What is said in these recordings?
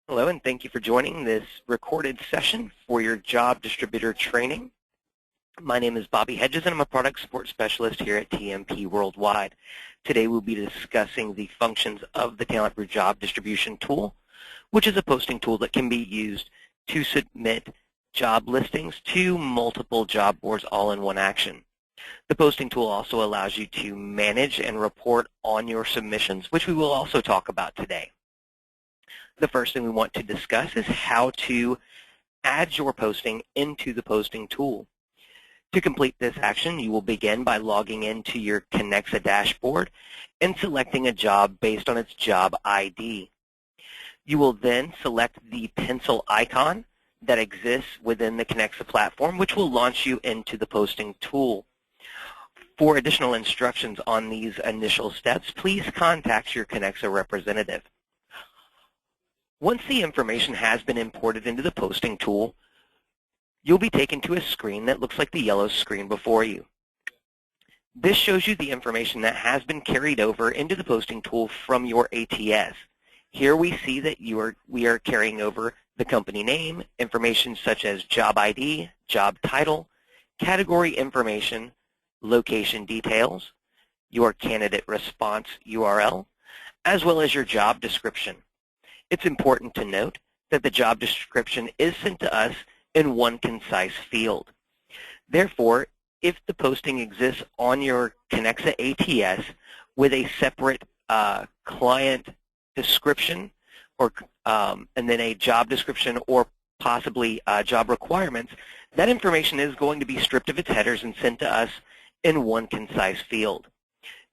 Hello, and thank you for joining this recorded session for your job distributor training. My name is Bobby Hedges, and I'm a product support specialist here at TMP Worldwide. Today we'll be discussing the functions of the Talent Brew Job Distribution Tool, which is a posting tool that can be used to submit job listings to multiple job boards all in one action. The posting tool also allows you to manage and report on your submissions, which we will also talk about today. The first thing we want to discuss is how to add your posting into the posting tool. To complete this action, you will begin by logging into your Kenexa dashboard and selecting a job based on its job ID. You will then select the pencil icon that exists within the Kenexa platform, which will launch you into the posting tool. For additional instructions on these initial steps, please contact your Kenexa representative. Once the information has been imported into the posting tool, you'll be taken to a screen that looks like the yellow screen before you. This shows you the information that has been carried over into the posting tool from your ATS. Here we see that we are carrying over the company name, information such as job ID, job title, category information, location details, your candidate response URL, as well as your job description. It's important to note that the job description is sent to us in one concise field. Therefore, if the posting exists on your Kenexa ATS with a separate client description or and then a job description or possibly job requirements, that information is going to be stripped of its headers and sent to us in one concise field.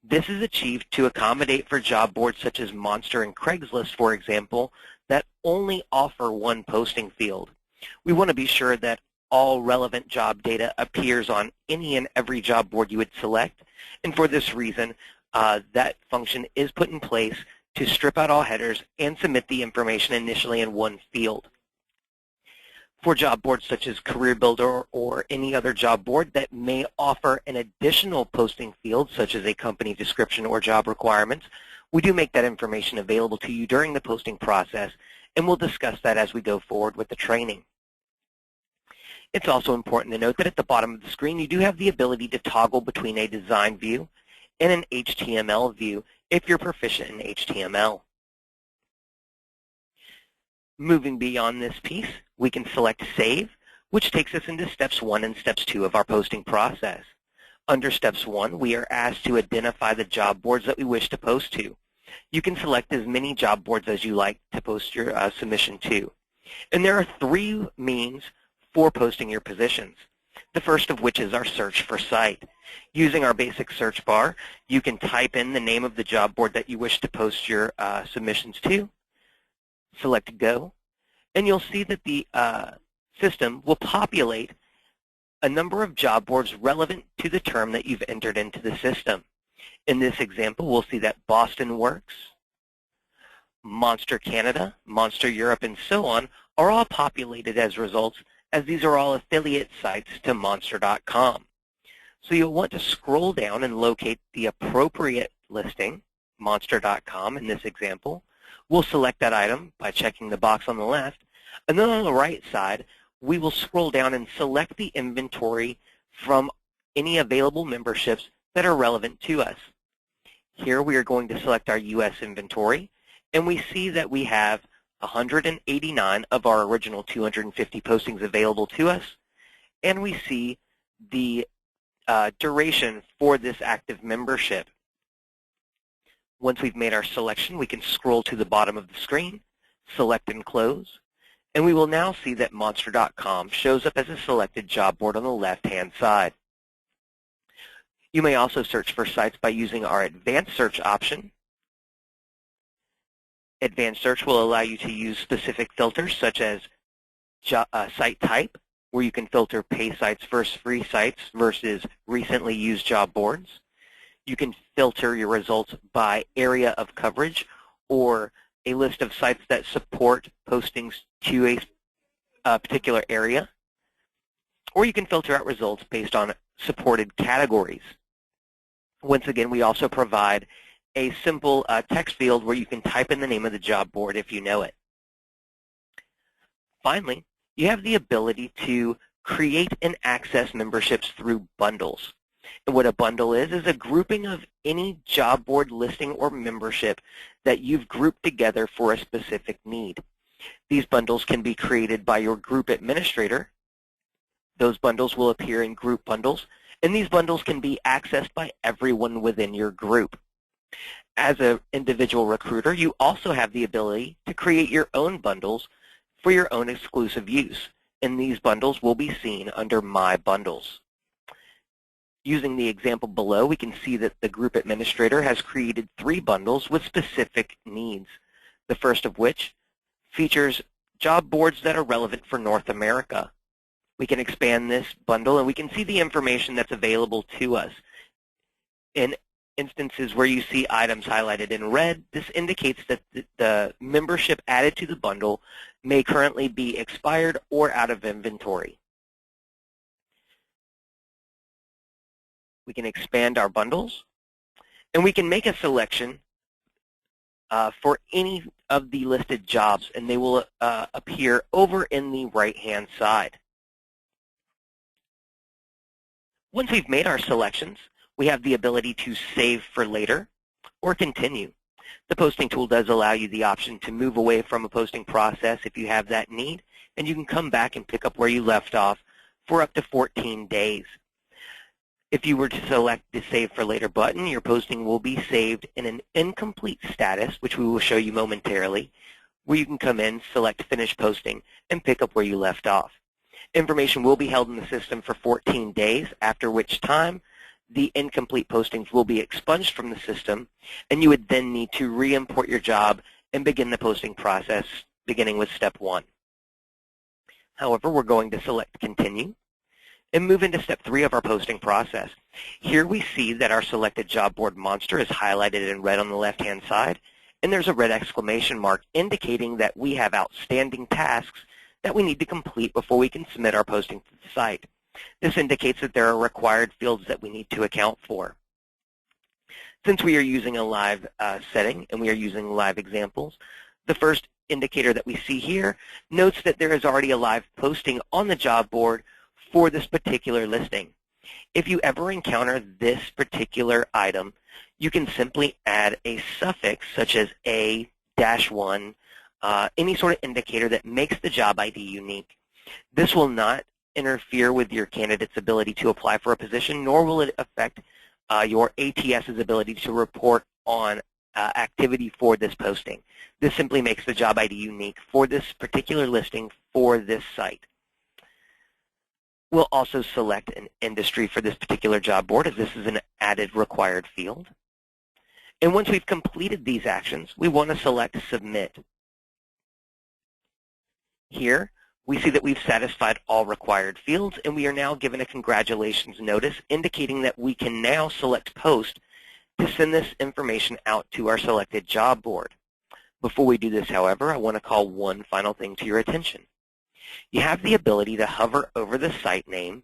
This is achieved to accommodate for job boards such as Monster and Craigslist, for example, that only offer one posting field. We want to be sure that all relevant job data appears on any and every job board you would select, and for this reason, that function is put in place to strip out all headers and submit the information initially in one field. For job boards such as CareerBuilder or any other job board that may offer an additional posting field, such as a company description or job requirements, we do make that information available to you during the posting process, and we'll discuss that as we go forward with the training. It's also important to note that at the bottom of the screen, you do have the ability to toggle between a design view and an HTML view if you're proficient in HTML. Moving beyond this piece, we can select Save, which takes us into Steps 1 and Steps 2 of our posting process. Under Steps 1, we are asked to identify the job boards that we wish to post to. You can select as many job boards as you like to post your submission to. And there are three means for posting your positions. The first of which is our search for site. Using our basic search bar, you can type in the name of the job board that you wish to post your submissions to, select Go, and you'll see that the system will populate a number of job boards relevant to the term that you've entered into the system. In this example, we'll see that Boston Works, Monster Canada, Monster Europe, and so on are all populated as results, as these are all affiliate sites to Monster.com. So you'll want to scroll down and locate the appropriate listing, Monster.com in this example. We'll select that item by checking the box on the left, and then on the right side, we will scroll down and select the inventory from any available memberships that are relevant to us. Here we are going to select our U.S. inventory, and we see that we have 189 of our original 250 postings available to us, and we see the duration for this active membership. Once we've made our selection, we can scroll to the bottom of the screen, select and close, and we will now see that Monster.com shows up as a selected job board on the left-hand side. You may also search for sites by using our Advanced Search option. Advanced Search will allow you to use specific filters such as site type, where you can filter pay sites versus free sites versus recently used job boards. You can filter your results by area of coverage or a list of sites that support postings to a particular area. Or you can filter out results based on supported categories. Once again, we also provide a simple text field where you can type in the name of the job board if you know it. Finally, you have the ability to create and access memberships through bundles. And what a bundle is a grouping of any job board listing or membership that you've grouped together for a specific need. These bundles can be created by your group administrator. Those bundles will appear in group bundles, and these bundles can be accessed by everyone within your group. As an individual recruiter, you also have the ability to create your own bundles for your own exclusive use, and these bundles will be seen under My Bundles. Using the example below, we can see that the group administrator has created 3 bundles with specific needs, the first of which features job boards that are relevant for North America. We can expand this bundle and we can see the information that's available to us. In instances where you see items highlighted in red, this indicates that the membership added to the bundle may currently be expired or out of inventory. We can expand our bundles, and we can make a selection for any of the listed jobs, and they will appear over in the right-hand side. Once we've made our selections, we have the ability to save for later or continue. The posting tool does allow you the option to move away from a posting process if you have that need, and you can come back and pick up where you left off for up to 14 days. If you were to select the Save for Later button, your posting will be saved in an incomplete status, which we will show you momentarily, where you can come in, select Finish Posting, and pick up where you left off. Information will be held in the system for 14 days, after which time the incomplete postings will be expunged from the system, and you would then need to re-import your job and begin the posting process, beginning with Step 1. However, we're going to select Continue and move into Step 3 of our posting process. Here we see that our selected job board monster is highlighted in red on the left-hand side, and there's a red exclamation mark indicating that we have outstanding tasks that we need to complete before we can submit our posting to the site. This indicates that there are required fields that we need to account for. Since we are using a live setting and we are using live examples, the first indicator that we see here notes that there is already a live posting on the job board for this particular listing. If you ever encounter this particular item, you can simply add a suffix such as A-1, any sort of indicator that makes the job ID unique. This will not interfere with your candidate's ability to apply for a position, nor will it affect your ATS's ability to report on activity for this posting. This simply makes the job ID unique for this particular listing for this site. We'll also select an industry for this particular job board, as this is an added required field. And once we've completed these actions, we want to select Submit. Here, we see that we've satisfied all required fields, and we are now given a congratulations notice indicating that we can now select Post to send this information out to our selected job board. Before we do this, however, I want to call one final thing to your attention. You have the ability to hover over the site name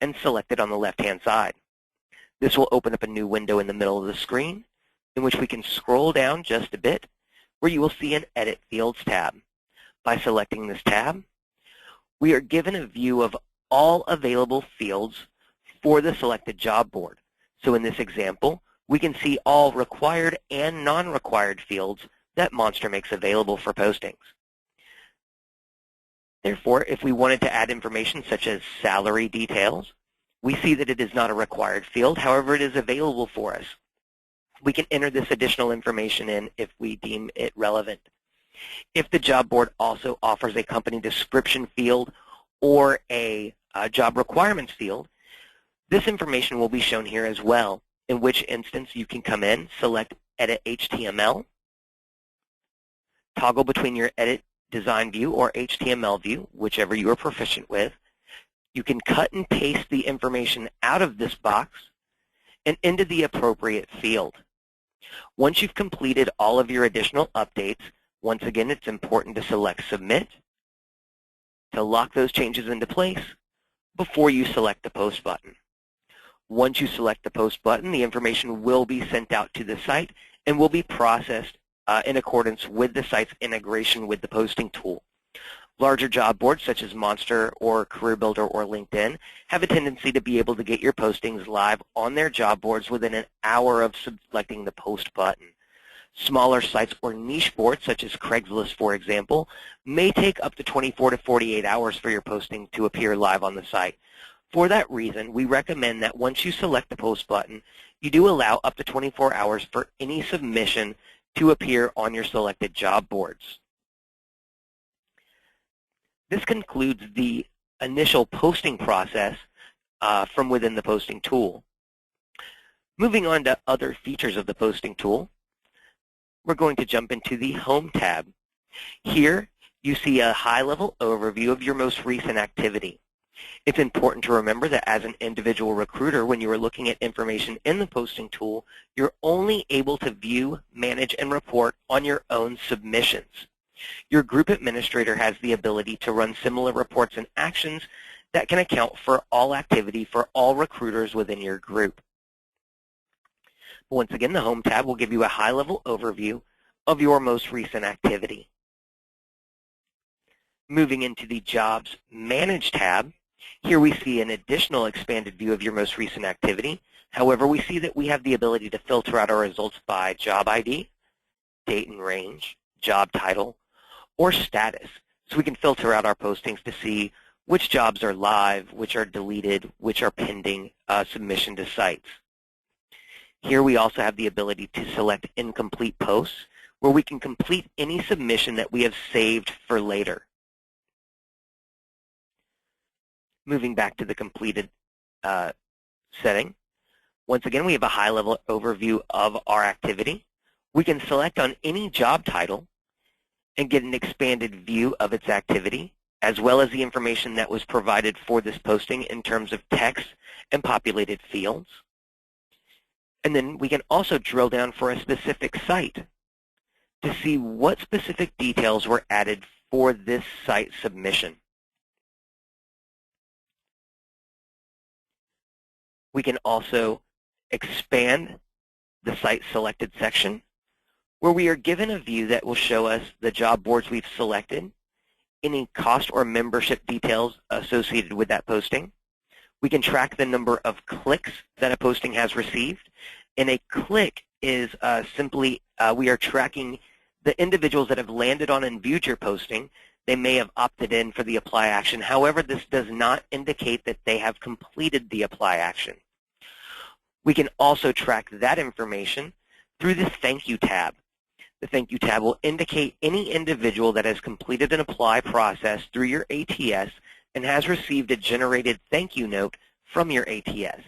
and select it on the left-hand side. This will open up a new window in the middle of the screen in which we can scroll down just a bit where you will see an Edit Fields tab. By selecting this tab, we are given a view of all available fields for the selected job board. So in this example, we can see all required and non-required fields that Monster makes available for postings. Therefore, if we wanted to add information such as salary details, we see that it is not a required field. However, it is available for us. We can enter this additional information in if we deem it relevant. If the job board also offers a company description field or a job requirements field, this information will be shown here as well, in which instance you can come in, select Edit HTML, toggle between your Edit Design View or HTML view, whichever you are proficient with. You can cut and paste the information out of this box and into the appropriate field. Once you've completed all of your additional updates, once again, it's important to select Submit to lock those changes into place before you select the Post button. Once you select the Post button, the information will be sent out to the site and will be processed in accordance with the site's integration with the posting tool. Larger job boards such as Monster or CareerBuilder or LinkedIn have a tendency to be able to get your postings live on their job boards within an hour of selecting the post button. Smaller sites or niche boards such as Craigslist, for example, may take up to 24 to 48 hours for your posting to appear live on the site. For that reason, we recommend that once you select the post button, you do allow up to 24 hours for any submission to appear on your selected job boards. This concludes the initial posting process from within the posting tool. Moving on to other features of the posting tool, we're going to jump into the Home tab. Here, you see a high-level overview of your most recent activity. It's important to remember that as an individual recruiter, when you are looking at information in the posting tool, you're only able to view, manage, and report on your own submissions. Your group administrator has the ability to run similar reports and actions that can account for all activity for all recruiters within your group. Once again, the Home tab will give you a high-level overview of your most recent activity. Moving into the Jobs Manage tab, here we see an additional expanded view of your most recent activity. However, we see that we have the ability to filter out our results by job ID, date and range, job title, or status. So we can filter out our postings to see which jobs are live, which are deleted, which are pending submission to sites. Here we also have the ability to select incomplete posts, where we can complete any submission that we have saved for later. Moving back to the completed setting, once again we have a high-level overview of our activity. We can select on any job title and get an expanded view of its activity, as well as the information that was provided for this posting in terms of text and populated fields. And then we can also drill down for a specific site to see what specific details were added for this site submission. We can also expand the site selected section, where we are given a view that will show us the job boards we've selected, any cost or membership details associated with that posting. We can track the number of clicks that a posting has received, and a click is simply we are tracking the individuals that have landed on and viewed your posting. They may have opted in for the apply action. However, this does not indicate that they have completed the apply action. We can also track that information through the Thank You tab. The Thank You tab will indicate any individual that has completed an apply process through your ATS and has received a generated thank you note from your ATS.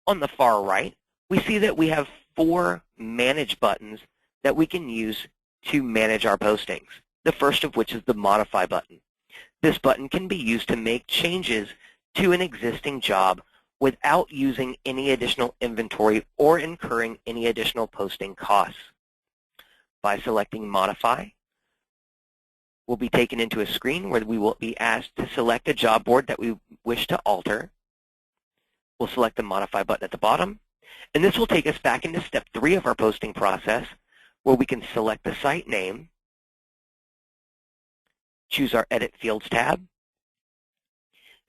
On the far right, we see that we have 4 Manage buttons that we can use to manage our postings, the first of which is the Modify button. This button can be used to make changes to an existing job without using any additional inventory or incurring any additional posting costs. By selecting Modify, we'll be taken into a screen where we will be asked to select a job board that we wish to alter. We'll select the Modify button at the bottom, and this will take us back into step 3 of our posting process, where we can select the site name, choose our Edit Fields tab,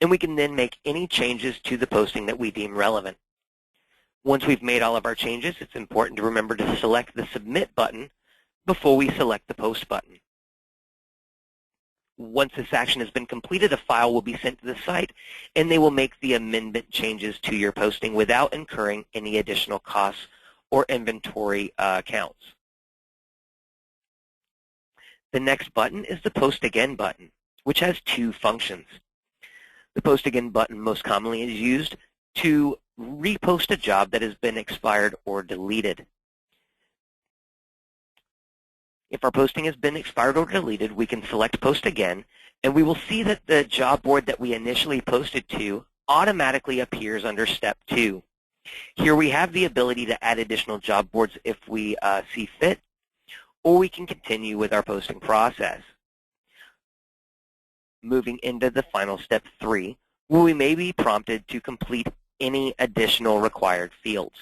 and we can then make any changes to the posting that we deem relevant. Once we've made all of our changes, it's important to remember to select the Submit button before we select the Post button. Once this action has been completed, a file will be sent to the site, and they will make the amendment changes to your posting without incurring any additional costs or inventory counts. The next button is the Post Again button, which has 2 functions. The Post Again button most commonly is used to repost a job that has been expired or deleted. If our posting has been expired or deleted, we can select Post Again, and we will see that the job board that we initially posted to automatically appears under Step 2. Here we have the ability to add additional job boards if we see fit, or we can continue with our posting process. Moving into the final Step 3, where we may be prompted to complete any additional required fields.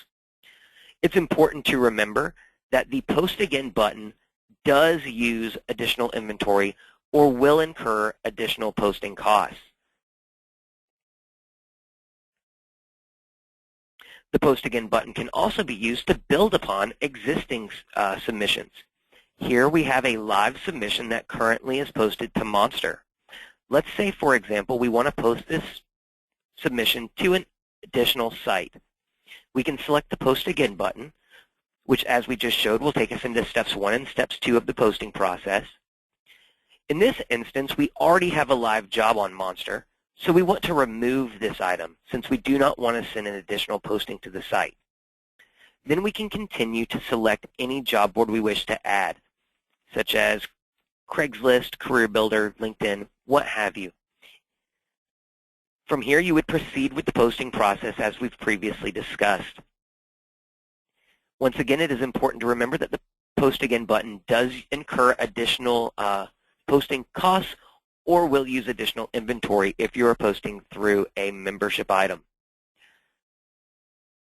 It's important to remember that the Post Again button does use additional inventory or will incur additional posting costs. The Post Again button can also be used to build upon existing submissions. Here we have a live submission that currently is posted to Monster. Let's say, for example, we want to post this submission to an additional site. We can select the Post Again button, which, as we just showed, will take us into steps 1 and steps 2 of the posting process. In this instance, we already have a live job on Monster, so we want to remove this item since we do not want to send an additional posting to the site. Then we can continue to select any job board we wish to add, such as Craigslist, CareerBuilder, LinkedIn, what have you. From here, you would proceed with the posting process as we've previously discussed. Once again, it is important to remember that the Post Again button does incur additional posting costs or will use additional inventory if you are posting through a membership item.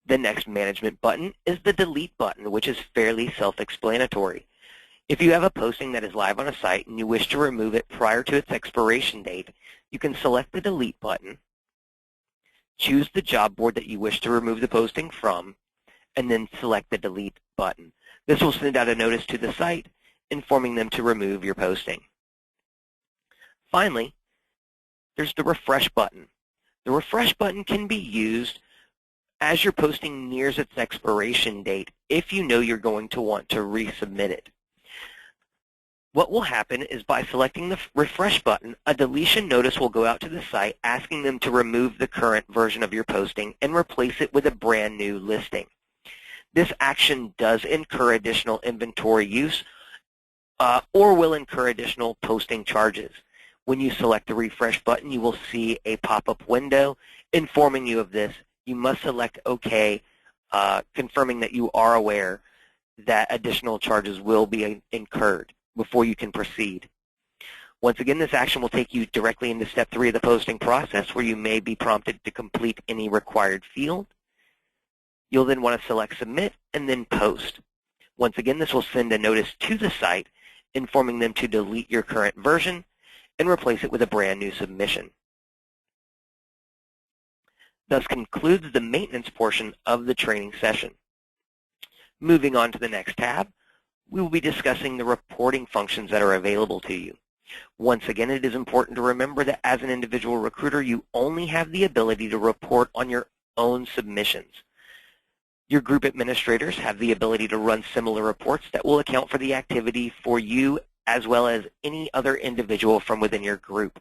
The next management button is the Delete button, which is fairly self-explanatory. If you have a posting that is live on a site and you wish to remove it prior to its expiration date, you can select the Delete button, choose the job board that you wish to remove the posting from, and then select the Delete button. This will send out a notice to the site informing them to remove your posting. Finally, there's the Refresh button. The Refresh button can be used as your posting nears its expiration date if you know you're going to want to resubmit it. What will happen is by selecting the Refresh button, a deletion notice will go out to the site asking them to remove the current version of your posting and replace it with a brand new listing. This action does incur additional inventory use or will incur additional posting charges. When you select the Refresh button, you will see a pop-up window informing you of this. You must select OK, confirming that you are aware that additional charges will be incurred before you can proceed. Once again, this action will take you directly into step 3 of the posting process, where you may be prompted to complete any required field. You'll then want to select Submit and then Post. Once again, this will send a notice to the site informing them to delete your current version and replace it with a brand new submission. Thus concludes the maintenance portion of the training session. Moving on to the next tab, we will be discussing the reporting functions that are available to you. Once again, it is important to remember that as an individual recruiter, you only have the ability to report on your own submissions. Your group administrators have the ability to run similar reports that will account for the activity for you as well as any other individual from within your group.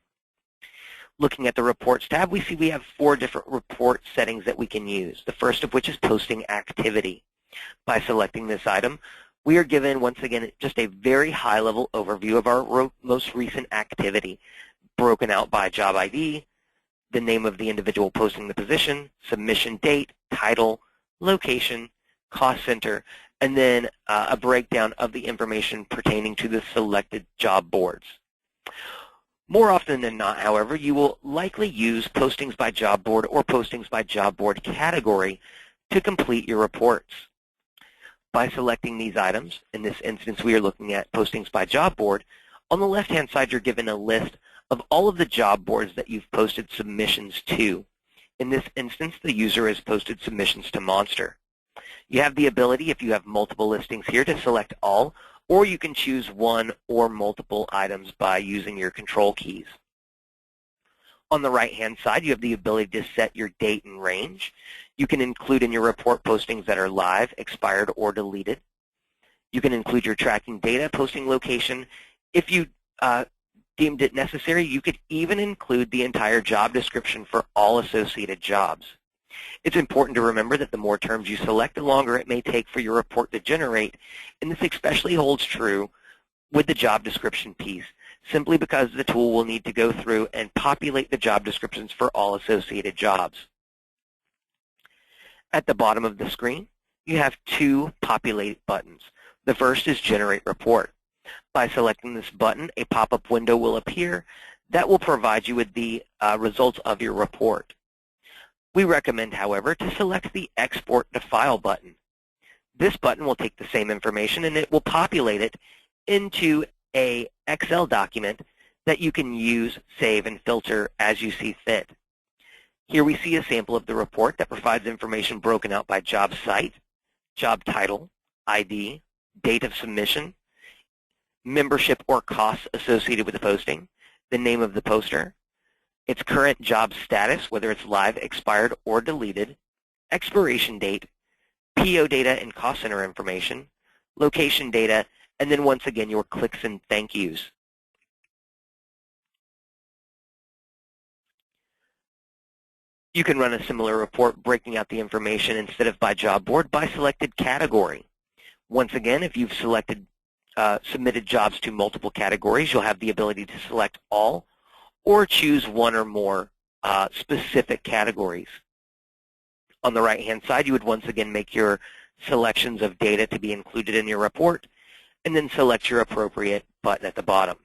Looking at the Reports tab, we see we have 4 different report settings that we can use, the first of which is Posting Activity. By selecting this item, we are given, once again, just a very high-level overview of our most recent activity, broken out by job ID, the name of the individual posting the position, submission date, title, location, cost center, and then a breakdown of the information pertaining to the selected job boards. More often than not, however, you will likely use postings by job board or postings by job board category to complete your reports. By selecting these items, in this instance we are looking at postings by job board, on the left-hand side you're given a list of all of the job boards that you've posted submissions to. In this instance, the user has posted submissions to Monster. You have the ability, if you have multiple listings here, to select all, or you can choose one or multiple items by using your control keys. On the right-hand side, you have the ability to set your date and range. You can include in your report postings that are live, expired, or deleted. You can include your tracking data, posting location. If you deemed it necessary, you could even include the entire job description for all associated jobs. It's important to remember that the more terms you select, the longer it may take for your report to generate, and this especially holds true with the job description piece, simply because the tool will need to go through and populate the job descriptions for all associated jobs. At the bottom of the screen, you have 2 populate buttons. The first is Generate Report. By selecting this button, a pop-up window will appear that will provide you with the results of your report. We recommend, however, to select the Export to File button. This button will take the same information and it will populate it into a Excel document that you can use, save, and filter as you see fit. Here we see a sample of the report that provides information broken out by job site, job title, ID, date of submission, membership or costs associated with the posting, the name of the poster, its current job status, whether it's live, expired, or deleted, expiration date, PO data and cost center information, location data, and then once again your clicks and thank yous. You can run a similar report breaking out the information instead of by job board by selected category. Once again, if you've submitted jobs to multiple categories, you'll have the ability to select all or choose one or more specific categories. On the right-hand side, you would once again make your selections of data to be included in your report, and then select your appropriate button at the bottom.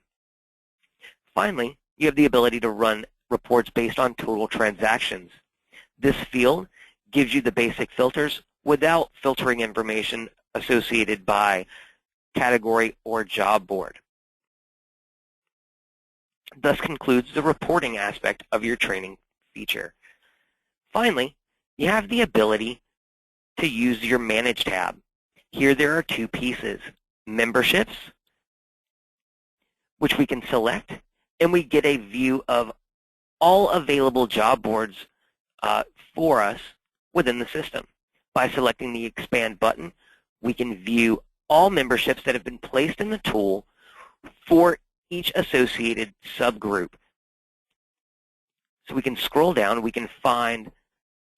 Finally, you have the ability to run reports based on total transactions. This field gives you the basic filters without filtering information associated by category or job board. Thus concludes the reporting aspect of your training feature. Finally, you have the ability to use your Manage tab. Here there are two pieces, memberships, which we can select, and we get a view of all available job boards for us within the system. By selecting the Expand button, we can view all memberships that have been placed in the tool for each associated subgroup. So we can scroll down, we can find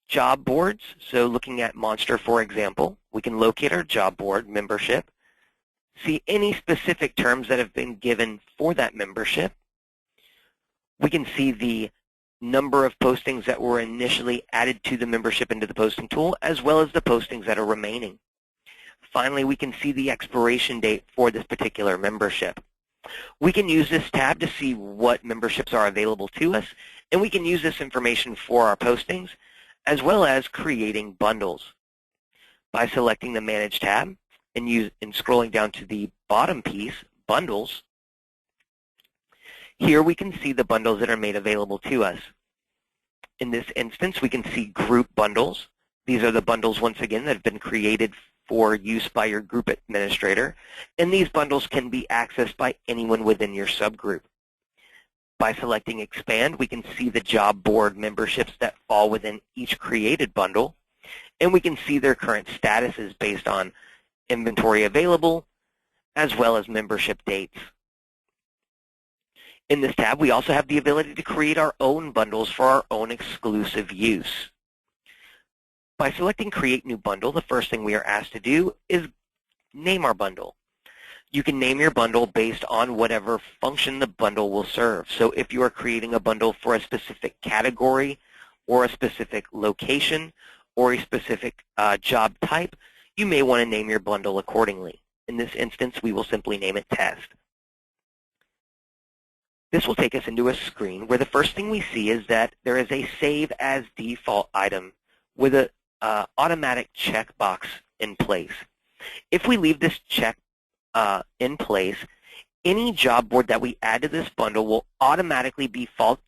job boards. So looking at Monster, for example, we can locate our job board membership, see any specific terms that have been given for that membership. We can see the number of postings that were initially added to the membership into the posting tool, as well as the postings that are remaining. Finally, we can see the expiration date for this particular membership. We can use this tab to see what memberships are available to us, and we can use this information for our postings, as well as creating bundles. By selecting the Manage tab and scrolling down to the bottom piece, Bundles, here we can see the bundles that are made available to us. In this instance, we can see group bundles. These are the bundles, once again, that have been created for use by your group administrator, and these bundles can be accessed by anyone within your subgroup. By selecting Expand, we can see the job board memberships that fall within each created bundle, and we can see their current statuses based on inventory available, as well as membership dates. In this tab, we also have the ability to create our own bundles for our own exclusive use. By selecting Create New Bundle, the first thing we are asked to do is name our bundle. You can name your bundle based on whatever function the bundle will serve. So if you are creating a bundle for a specific category or a specific location or a specific job type, you may want to name your bundle accordingly. In this instance, we will simply name it Test. This will take us into a screen where the first thing we see is that there is a Save as Default item with an automatic checkbox in place. If we leave this check in place, any job board that we add to this bundle will automatically be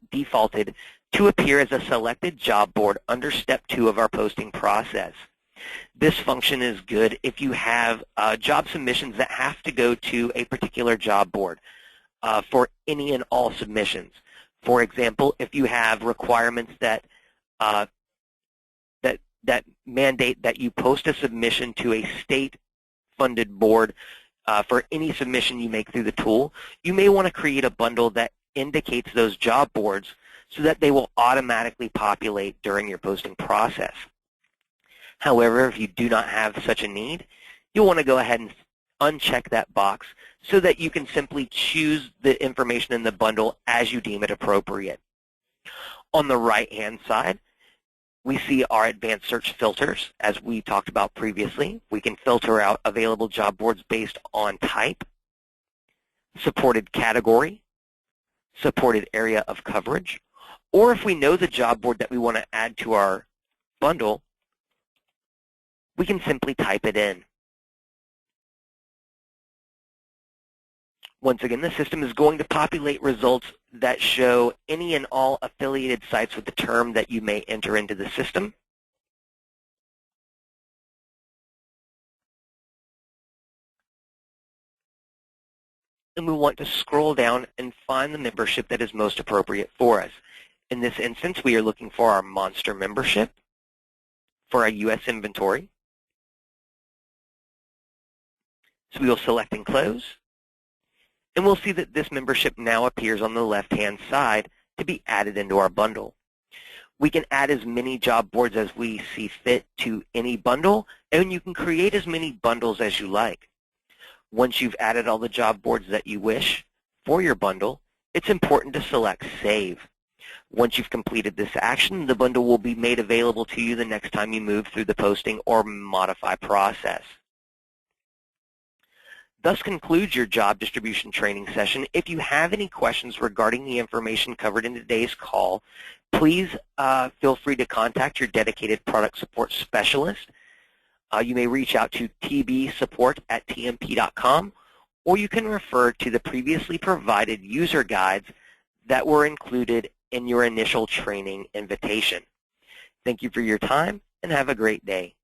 defaulted to appear as a selected job board under Step 2 of our posting process. This function is good if you have job submissions that have to go to a particular job board for any and all submissions. For example, if you have requirements that that mandate that you post a submission to a state-funded board for any submission you make through the tool, you may want to create a bundle that indicates those job boards so that they will automatically populate during your posting process. However, if you do not have such a need, you'll want to go ahead and uncheck that box so that you can simply choose the information in the bundle as you deem it appropriate. On the right-hand side, we see our advanced search filters. As we talked about previously, we can filter out available job boards based on type, supported category, supported area of coverage, or if we know the job board that we want to add to our bundle, we can simply type it in. Once again, the system is going to populate results that show any and all affiliated sites with the term that you may enter into the system. And we want to scroll down and find the membership that is most appropriate for us. In this instance, we are looking for our Monster membership for our U.S. inventory. So we will select and close. And we'll see that this membership now appears on the left-hand side to be added into our bundle. We can add as many job boards as we see fit to any bundle, and you can create as many bundles as you like. Once you've added all the job boards that you wish for your bundle, it's important to select Save. Once you've completed this action, the bundle will be made available to you the next time you move through the posting or modify process. Thus concludes your job distribution training session. If you have any questions regarding the information covered in today's call, please feel free to contact your dedicated product support specialist. You may reach out to tbsupport@tmp.com, or you can refer to the previously provided user guides that were included in your initial training invitation. Thank you for your time, and have a great day.